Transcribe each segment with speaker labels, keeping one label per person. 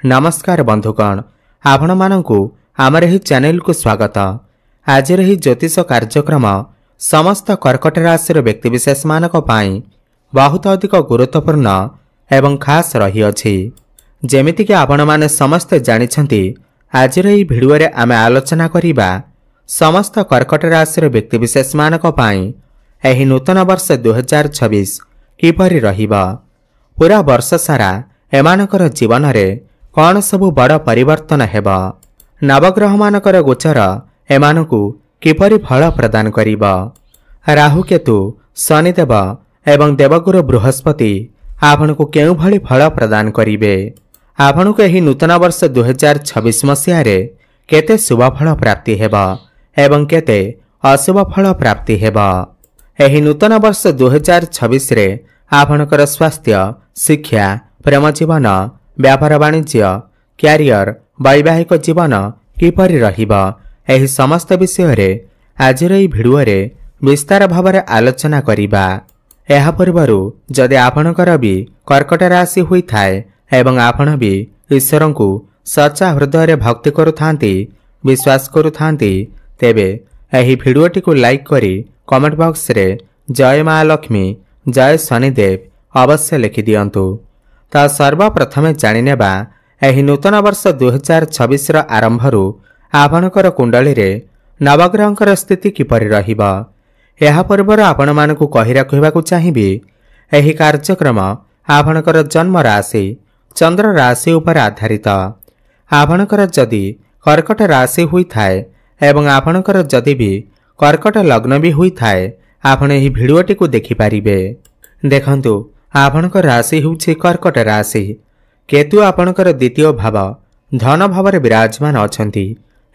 Speaker 1: नमस्कार बंधुगण, आपण मानंकु आमर एही चैनल को स्वागत। आज रही ज्योतिष कार्यक्रम समस्त कर्कट राशि व्यक्तिविशेष मानक पाई बहुत अधिक गुरुत्वपूर्ण एवं खास रही अछि। जेमिति कि आपण माने समस्त जानिछंती, आज रही भिडियो रे आमे आलोचना करिबा समस्त कर्कट राशि व्यक्तिविशेष मानक पाई एही नूतन वर्ष 2026 किपरि रहिबा। पूरा वर्ष सारा एमानकर जीवन रे कौन सबु बड़ परिवर्तन हेबा। नवग्रह मानकर गोचर एमानकु किपरि फल प्रदान करिबा। राहु केतु शनिदेव एवं देवगुरु बृहस्पति आपनकु केउ भली फल प्रदान करिवे। आपनकु एही नूतन वर्ष 2026 मसिया रे केते शुभ फल प्राप्ति हेबा एवं केते अशुभ फल प्राप्ति हेबा। एही नूतन वर्ष 2026 रे आपनकर स्वास्थ्य, शिक्षा, प्रेम जीवन, व्यापार वाणिज्य, क्यारियर, वैवाहिक जीवन किपरि रहिबा, एही समस्त विषय रे आज रे भिडियो रे विस्तार भाव रे आलोचना करिबा। एहा पूर्वरु जदि आपनकर भी कर्कट राशि होई थाए एवं आपण भी ईश्वरंकु सच्चा हृदय रे भक्ति करुथांती, विश्वास करुथांती, तेबे एही भिडियोटी को लाइक करी कमेंट बॉक्स रे जय मां लक्ष्मी, जय शनिदेव अवश्य लिखि दियंतु। ता सर्वप्रथमे जानिनेबा एही नूतन वर्ष 2026 र आरंभरु आपनकर कुंडली रे नवग्रहंकर स्थिति किपरि रहिबा। एहा पूर्वर आपण मानकु कहि रखिबाकु चाहिबी, एही कार्यक्रम आपनकर जन्म राशि चंद्र राशि उपर आधारित। आपनकर जदि कर्कट राशि होई थाए एवं आपनकर जदि भी कर्कट लग्न भी होई थाए, आपण एही भिडियोटी को देखि पारिबे। देखंतु आपनकर राशि होउछि कर्कट राशि। केतु आपनकर द्वितीय भाव धन भाव रे विराजमान अछंती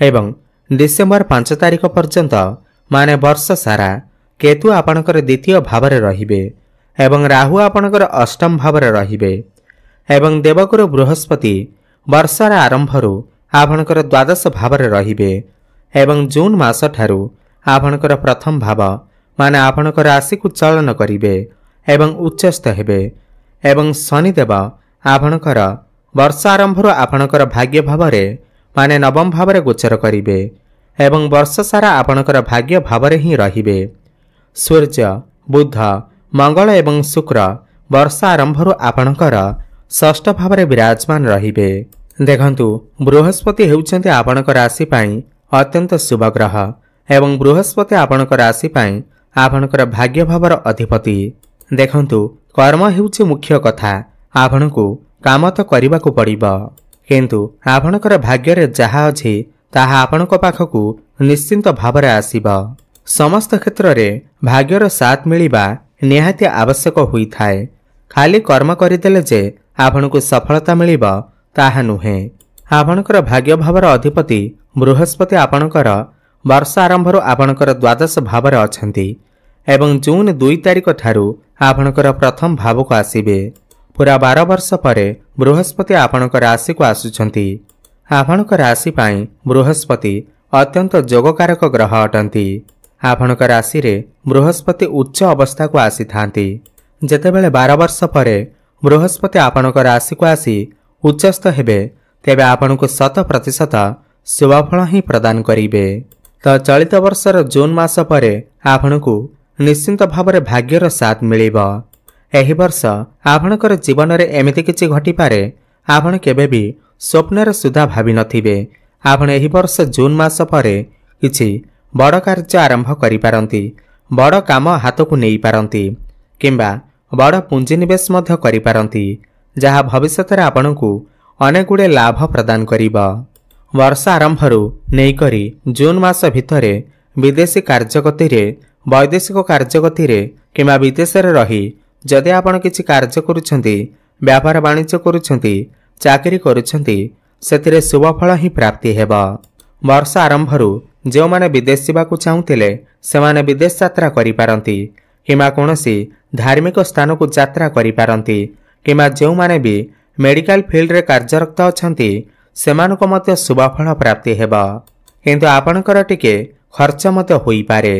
Speaker 1: एवं डिसेंबर 5 तारिख पर्यंत माने वर्ष सारा केतु आपनकर द्वितीय भाव रे रहिबे एवं राहु आपनकर अष्टम भाव रे रहिबे एवं देवगुरु बृहस्पति वर्षार आरंभरु आपनकर द्वादश भाव रे रहिबे एवं जून मास ठारू आपनकर प्रथम भाव माने आपनकर राशि को चलन करिवे एवं उच्चस्थ हेबे एवं शनिदेव आपनकर वर्ष आरंभरु आपनकर भाग्य भाव रे माने नवम भाव रे गोचर करिवे एवं वर्ष सारा आपनकर भाग्य भाव रे ही रहिबे। सूर्य, बुध, मंगल एवं शुक्र वर्ष आरंभरु आपनकर षष्ठ भाव रे विराजमान रहिबे। देखंतु बृहस्पति हेउचंती आपनकर राशि पई अत्यंत शुभ ग्रह एवं बृहस्पति आपनकर राशि पई आपनकर भाग्य भावर अधिपति। देखंतु कर्म हेउछि मुख्य कथा। आपनकु काम तो करिबाकु पड़िबा, किंतु आपनकर भाग्य रे जहा अछि ताहा आपनक पाखकु निश्चिंत भावरे आसीबा। समस्त क्षेत्र रे भाग्यर साथ मिलिबा निहाती आवश्यक होई थाए। खाली कर्म करिदेले जे आपनकु सफलता मिलिबा ताहा नुहे। आपनकर भाग्य भावर अधिपति बृहस्पति आपनकर वर्ष आरंभरु आपनकर द्वादश भावरे अछंती एवं जून 2 तारिख ठारू आपनकर प्रथम भाव को आसीबे। पूरा 12 वर्ष परे बृहस्पति आपनकर राशि को आसुछंती। आपनकर राशि पई बृहस्पति अत्यंत जोगकारक ग्रह अटंती। आपनकर राशि रे बृहस्पति उच्च अवस्था को आसी थांती। जेतेबेले 12 वर्ष परे बृहस्पति आपनकर राशि को आसी उच्चस्थ हेबे, तेबे आपनकु 100% शुभफल ही प्रदान करिवे। तो चलित वर्षर जून मास परे आपनकु निश्चिंत भावरे भाग्यर साथ मिलिबा। एही वर्ष आपनकर जीवन रे एमिति किछि घटी पारे आपण केबे भी स्वप्नर सुधा भाबी नथिबे। आपण एही वर्ष जून मास परे किछि बड़ कार्य आरंभ करि पारंती, बड़ काम हाथ को नेई पारंती किंबा बड़ पुंजी निवेश मध्य करि पारंती, जहा भविष्यत रे आपनकु अनेक गुडे लाभ प्रदान करिबा। वर्ष आरंभरु नेई करी जून मास भितरे विदेशी कार्यगति रे, वैदेशिक कार्यगति रे किंबा विदेश रे रही जदि आपण किछि कार्य करूछंती, व्यापार वाणिज्य करूछंती, चाकरी करूछंती, सेतिरे शुभ फल ही प्राप्ति हेबा। वर्ष आरंभरु जो माने विदेश जाबाकु चाहुतिले सेमाने विदेश यात्रा करि पारंती किंबा कोनोसी धार्मिक स्थान को यात्रा करि पारंती किंबा जो माने भी मेडिकल फील्ड रे कार्यरत अछंती सेमानको मते शुभ फल प्राप्ति हेबा। किंतु आपनकर टिके खर्च मते होई पारे।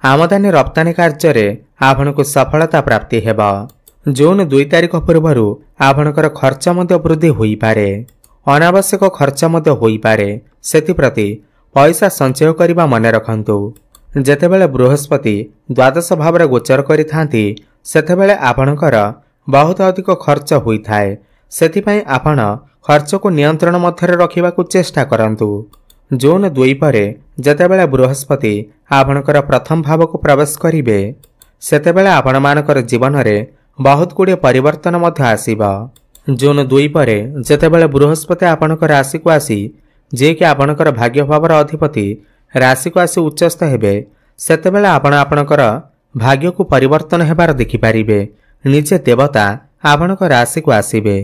Speaker 1: आमदानी रप्तानी कार्य रे आपनकु सफलता प्राप्ति हेबा। जून 2 तारिख पूर्वरु आपनकर खर्च मते वृद्धि होई पारे। अनावश्यक खर्च मध्य होई पारे। सेथिप्रति पैसा संचय करने मन रखंतु। जेतेबेले बृहस्पति द्वादश भाव गोचर करिथांती सेतेबेले आपणकर बहुत अधिक खर्च होइथाए। सेथिपई आपण खर्च को नियंत्रण मध्य रखिबाकू चेष्टा करंतु। जून 2 परे जेतेबेले बृहस्पति आपणकर प्रथम भाव को प्रवेश करिवे सेतेबेले आपण मानकर जीवन रे बहुत गुड़े परिवर्तन मध्य आसीबा। जून 2 परे जेतेबेले बृहस्पति आपणकर राशि को आसी जे कि आपणकर भाग्य भावर अधिपति राशि को आसी उच्चस्थ हेबे सेतेबेले आपण आपणकर भाग्य को परिवर्तन हेबार देखि पारिबे। निजे देवता आपणकर राशि को आसीबे।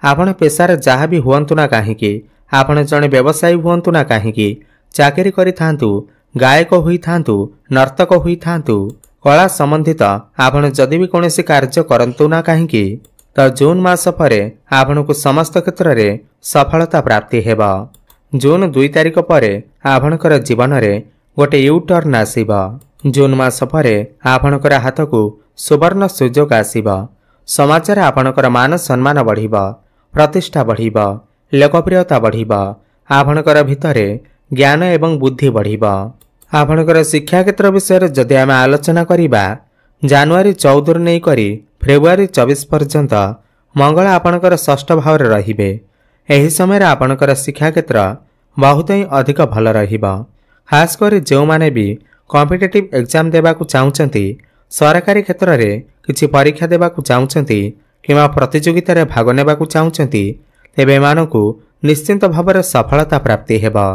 Speaker 1: आपण पेशार जहाँ भी हुअंतु ना काहींकी, आपण जणे व्यवसायी हुअंतु ना काहींकी, चाकरी करिथांतु, गायक होइथांतु, नर्तक होइथांतु, कला संबंधित आपण जदि भी कोनोसी कार्य करंतु ना काहींकी तो जून मास परे आपणको समस्त क्षेत्र रे सफलता प्राप्ति हेबा। जून 2 तारिख परे आपणकर जीवन रे गोटे यू टर्न आसीबा। जून मास परे आपणकर हाथ को सुवर्ण सुजोग आसीबा। समाज रे आपणकर मान सम्मान बढ़िबा, प्रतिष्ठा बढ़िबा, लोकप्रियता बढ़िबा। आपणकर भितरे ज्ञान एवं बुद्धि बढ़िबा। आपणकर शिक्षा क्षेत्र विषय जदि आम आलोचना करिबा जनवरी 14 नहीं करी फेब्रुआरी 24 पर्यंत मंगल आपणकर षष्ठ भाव रे रहिबे। एही समय आपणकर शिक्षा क्षेत्र बहुत ही अधिक भल रहिबा। खास कर जो माने भी कॉम्पिटिटिव एग्जाम देबाकू चाहुचंती, सरकारी क्षेत्र रे किछि परीक्षा देबाकू चाहुचंती किमा प्रतियोगिता रे भाग नेबाकू चाहुचंती तेबे एमानकू निश्चिंत भाव रे सफलता प्राप्ति हेबा।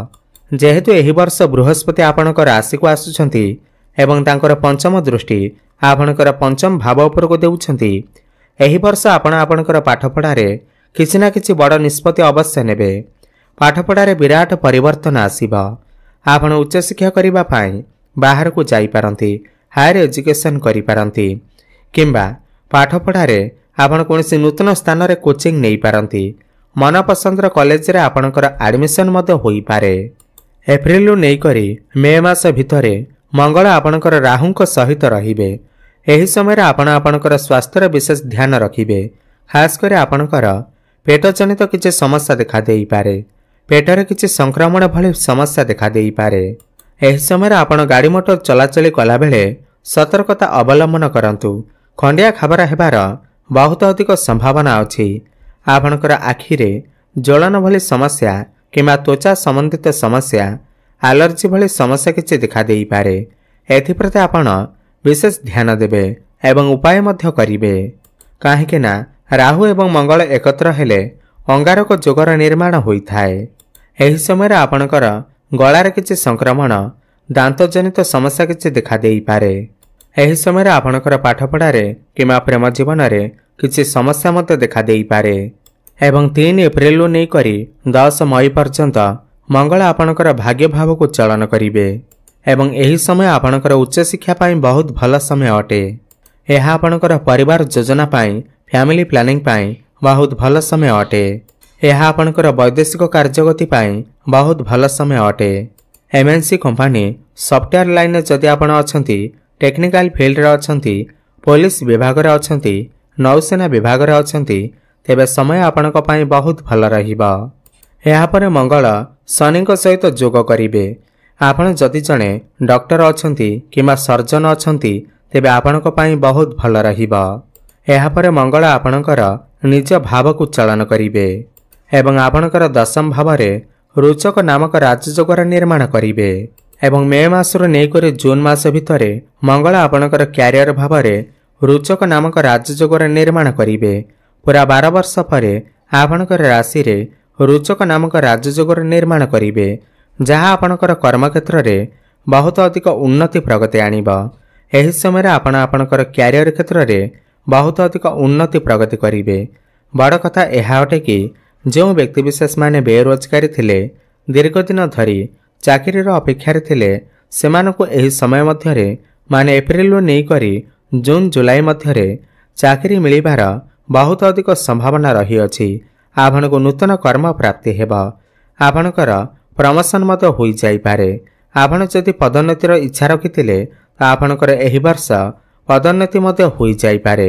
Speaker 1: जेहेतु एही वर्ष बृहस्पति आपणकर राशि को आसुचंती एवं तांकर पंचम दृष्टि आपणकर पंचम भाव उपर को देउछंती, एही वर्ष आपणकर पाठपढ़ा रे किछि ना किछि बड़ निष्पत्ति अवश्य नेबे। पाठपढ़ा रे विराट परिवर्तन आसीबा। आपण उच्च शिक्षा करिबा पाई बाहर को जाई पारंती, हायर एजुकेशन करि पारंती किंबा पाठपढ़ा रे आपण कोनोसी नूतन स्थान रे कोचिंग नेई पारंती। मन पसंदर कॉलेज रे आपणकर एडमिशन मध्य होई पारे। एप्रिल रु नेई करी मे मास भितरे मंगल आपणकर राहुंक सहित रहिबे। एही समय आपणकर स्वास्थ्य रे विशेष ध्यान रखिबे। खास कर आपणकर पेट जनित किछि समस्या देखा देई पारे। पेटरे किछि संक्रमण भली समस्या देखा देई पारे। एही समय आपण गाड़ी मोटर चलाचली कला बेले सतर्कता अवलंबन करंतु। खंडिया खबरा हेबार बहुत अधिक संभावना अछि। आपणकर आखि रे ज्वलन भली समस्या किंबा त्वचा संबंधित समस्या, एलर्जी भली समस्या किछि देखा देई पारे। एथिप्रति आपण विशेष ध्यान देबे एवं उपाय मध्य करिवे। काहेकि ना राहु एवं मंगल एकत्र हेले अंगारक जोगर निर्माण होइथाए। एही समय आपणकर गଳାରେ किछि संक्रमण, दांत जनित समस्या किछि देखा देई पारे। एही समय आपणकर पाठपढ़ा रे किंबा प्रेम जीवन रे किछि समस्या मध्य देखा देई पारे। एवं 3 एप्रिल रु नहीं करी 10 मई पर्यंत मंगल आपणकर भाग्य भाव को चलन करिवे एवं एही समय आपणकर उच्च शिक्षा पाई बहुत भल समय अटे। यह आपणकर परिवार योजना पाई, फैमिली प्लानिंग पाई बहुत भल समय अटे। यह आपणकर वैदेशिक कार्यगति पाई बहुत भल समय अटे। एमएनसी कंपनी, सॉफ्टवेयर लाइन जदि आपण अछंती, टेक्निकल फील्ड रे अछंती, पुलिस विभाग रे अछंती, नौसेना विभाग रे अछंती तेबे समय आपणक पाई बहुत भल रहिबा। एहा परे मंगल शनि सहित जोग करिवे। आपण जदि जणे डॉक्टर अछंती किमा सर्जन अछंती तेबे आपणक पाई बहुत भल रहिबा। एहा परे मंगल आपणकर निज भाव को चलन करिवे एवं आपणकर दशम भाव रे रोचक नामक राजयोगर निर्माण करिवे एवं मे मासर नै करे जून मास भितरे मंगल आपणकर क्यारियर भाव रे रोचक नामक राजयोगर निर्माण करिवे। पूरा 12 वर्ष परे आपणकर राशि रे रोचक नामक राजयोगर निर्माण करिवे, जहाँ आपणकर कर्म क्षेत्र रे बहुत अधिक उन्नति प्रगति आनिबा। एही समय आपण आपणकर क्यारियर क्षेत्र रे बहुत अधिक उन्नति प्रगति करिवे। बड़ कथा एहा अटे कि जो व्यक्ति विशेष माने बेरोजगारी थिले, दीर्घ दिन धरी चाकरीर अपेक्षा थिले, सेमानकु एही समय मध्यरे माने एप्रिल रु नै करी जून जुलाई मध्यरे चाकरी मिलिबार बहुत अधिक संभावना रही अछि। आपनको नूतन कर्म प्राप्ति हेबा। आपणकर प्रमोशन मत होई जाई पारे। आपण जदि पदोन्नतिर इच्छा रखिथिले तो आपणकर एही वर्ष पदोन्नति मत होई जाई पारे।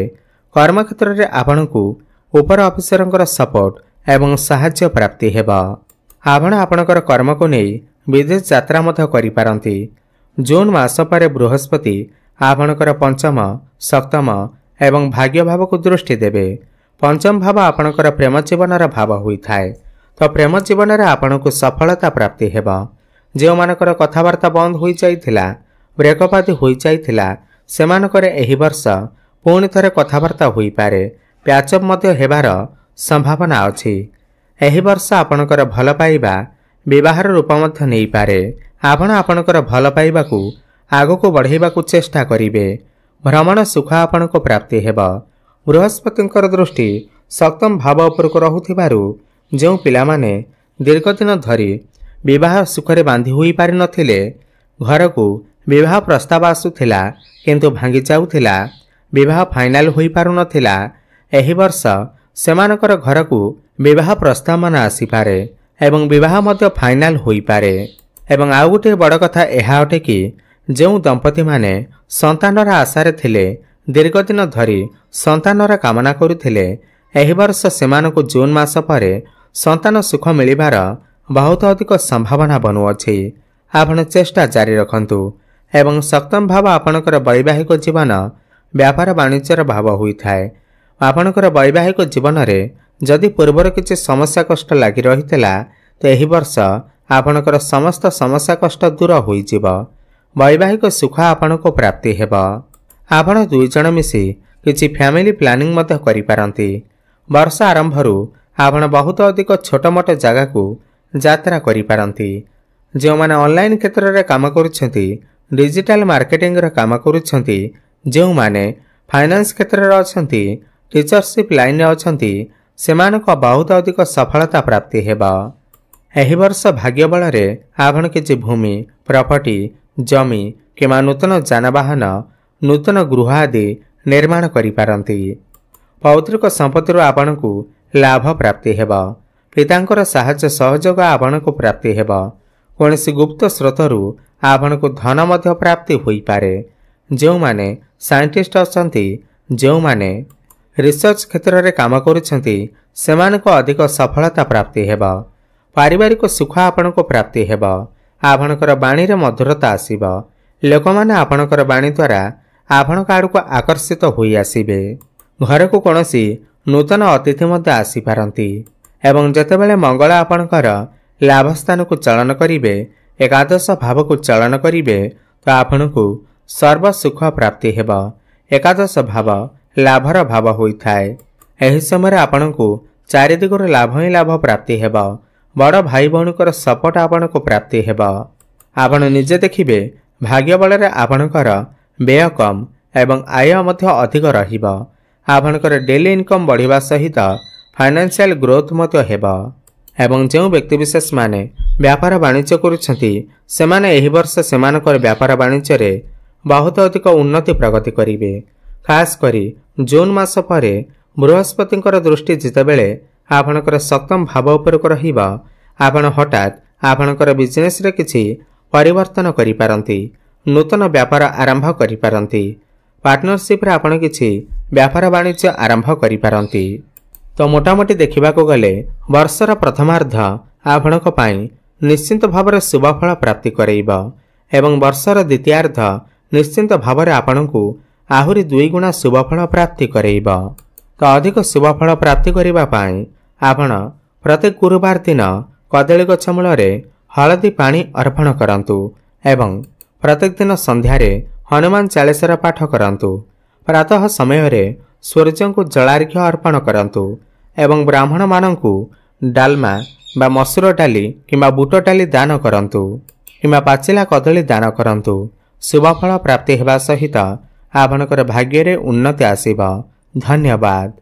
Speaker 1: कर्म क्षेत्र रे आपणकु ऊपर ऑफिसरंकर सपोर्ट एवं साहाय्य प्राप्ति हेब। आपण आपणकर कर्म को नहीं विदेश यात्रा मध्य करिपारंती। जून मास पर बृहस्पति आपणकर पंचम सप्तम एवं भाग्य भाव को दृष्टि देवे। पंचम भाव आपणकर प्रेम जीवन भाव होइथाय। तो प्रेम जीवन में आपण को सफलता प्राप्ति हेब। जो मानकर कथबार्ता बंद हो जाइथिला ब्रेकअप आदि हो जाइथिला सेमानकर एही वर्ष पुणी थरे कथबार्ता होई पारे। प्याचअप मध्य हेबार संभावना अछि। एही वर्ष आपणकर भल पाइबा विवाहर रूप मध्य नहीं पारे। आपण आपणकर भल पाइबा को आगो को बढ़ाइबा को चेष्टा करिवे। भ्रमण सुख आपण को प्राप्ति हेब। बृहस्पतिंकर दृष्टि सप्तम भाव उपर को रहुथिबारु जो पिलामाने दीर्घ दिन धरी विवाह सुखरे बांधी होई पारि नथिले घर को विवाह प्रस्ताव आसुथिला किंतु भांगी जाउथिला विवाह फाइनाल होई पारु नथिला एही वर्ष सेमानकर घर को विवाह प्रस्ताव मान आसी पारे एवं विवाह मध्य फाइनाल होई पारे। एवं आउ गोटे बड़ कथा एहा अटे कि जो दंपति माने संतानर आशारे थिले दीर्घ दिन धरी संतानर कामना करुथिले एही वर्ष सेमानकु जून मास परे संतान सुख मिलिबार बहुत अधिक संभावना बनुअछि। आपण चेष्टा जारी रखंतु एवं सप्तम भाव आपणकर वैवाहिक जीवन व्यापार वाणिज्यर भाव होइथाय। आपणकर वैवाहिक जीवन रे जदि पूर्वर किछि समस्या कष्ट लागि रहितला तो एही वर्ष आपणकर समस्त समस्या कष्ट दूर होइजिब। वैवाहिक सुख आपणको प्राप्ति हेब। आपण दुई जण मिसी किछि फैमिली प्लानिंग मध्य करि पारंती। वर्ष आरंभरू आपण बहुत अधिक छोट मोट जगह को यात्रा करि पारंती। जो माने ऑनलाइन क्षेत्र रे काम करूछंती डिजिटल मार्केटिंग रे काम करूछंती जो माने फाइनेंस क्षेत्र रे अछंती टीचरशिप लाइन रे अछंती सेमानको बहुत अधिक सफलता प्राप्ति हेबा। एही वर्ष भाग्य बल रे आपण किछि भूमि प्रॉपर्टी जमी किमा नूतन जानवाहन नूतन गृह आदि निर्माण करि पारंती। पौत्रिक संपत्ति आपण को लाभ प्राप्ति हेबा। पितांकर साहाय्य सहयोग आपण को प्राप्ति हेबा। कोनसी गुप्त स्रोतरू आपण को धन मध्य प्राप्ति होई पारे। जो माने साइंटिस्ट अछंती जो माने रिसर्च क्षेत्र रे काम करूछंती सेमानको अधिक सफलता प्राप्ति हेबा। पारिवारिक सुख आपण को प्राप्ति हेबा। आपणकर बाणी रे मधुरता आसीबा। लोक माने आपणकर बाणी द्वारा आपणक आडको आकर्षित होई आसीबे। घर को कोनसी नूतन अतिथि मध्य आसी पारंती एवं जेतेबेले मंगल आपणकर लाभ स्थान को चलन करिवे एकादश भाव को चलन करिवे तो आपणको सर्व सुख प्राप्ति हेबा। एकादश भाव लाभर भाव होइथाय। एही समय आपणको चारि दिगुर लाभ ही लाभ प्राप्ति हेबा। बड़ भाई भौणीकर सपोर्ट आपणको प्राप्ति हेबा। आपण निजे देखिबे भाग्य बल रे आपणकर व्यय कम एवं आय मध्य अधिक रहिबा। आपणकर डेली इनकम बढ़िबा सहित फाइनेंशियल ग्रोथ मध्य हेबा। एवं जो व्यक्ति विशेष माने व्यापार वाणिज्य करुछंती सेमाने एही वर्ष सेमानकर व्यापार वाणिज्य रे बहुत अधिक उन्नति प्रगति करिवे। खास करी जून मास परे बृहस्पतिंकर दृष्टि जितेबेले आपणकर सप्तम भाव उपर को रहिबा आपण हठात आपणकर बिजनेस रे किछि परिवर्तन करि पारंती। नूतन व्यापार आरंभ करि पारंती। पार्टनरशिप रे आपण किछि व्यापार वाणिज्य आरंभ करि पारंती। तो मोटामोटी देखा गले वर्षर प्रथमार्ध आपणक पाई निश्चिंत भाव शुभ फल प्राप्ति करइबा एवं वर्षर द्वितीयार्ध निश्चिंत भाव आपणको आहुरी 2 गुणा शुभ फल प्राप्ति करइबा। तो अधिक शुभ फल प्राप्ति करिबा पाई आपण प्रत्येक गुरुवार दिन कदली गछ मूल हलदी पानी अर्पण करंतु एवं प्रत्येक दिन संध्यार हनुमान चालीसा पाठ करंतु। प्रातः समय रे सूर्य को जलार्घ्य अर्पण करंतु एवं ब्राह्मण मानंकु डालमा बा मसूर डाली किंबा बुट डाली दान करंतु किंबा पाचिला कदली दान करंतु। शुभ फल प्राप्ति हेबा सहित आपणकर भाग्य रे उन्नति आसीबा। धन्यवाद।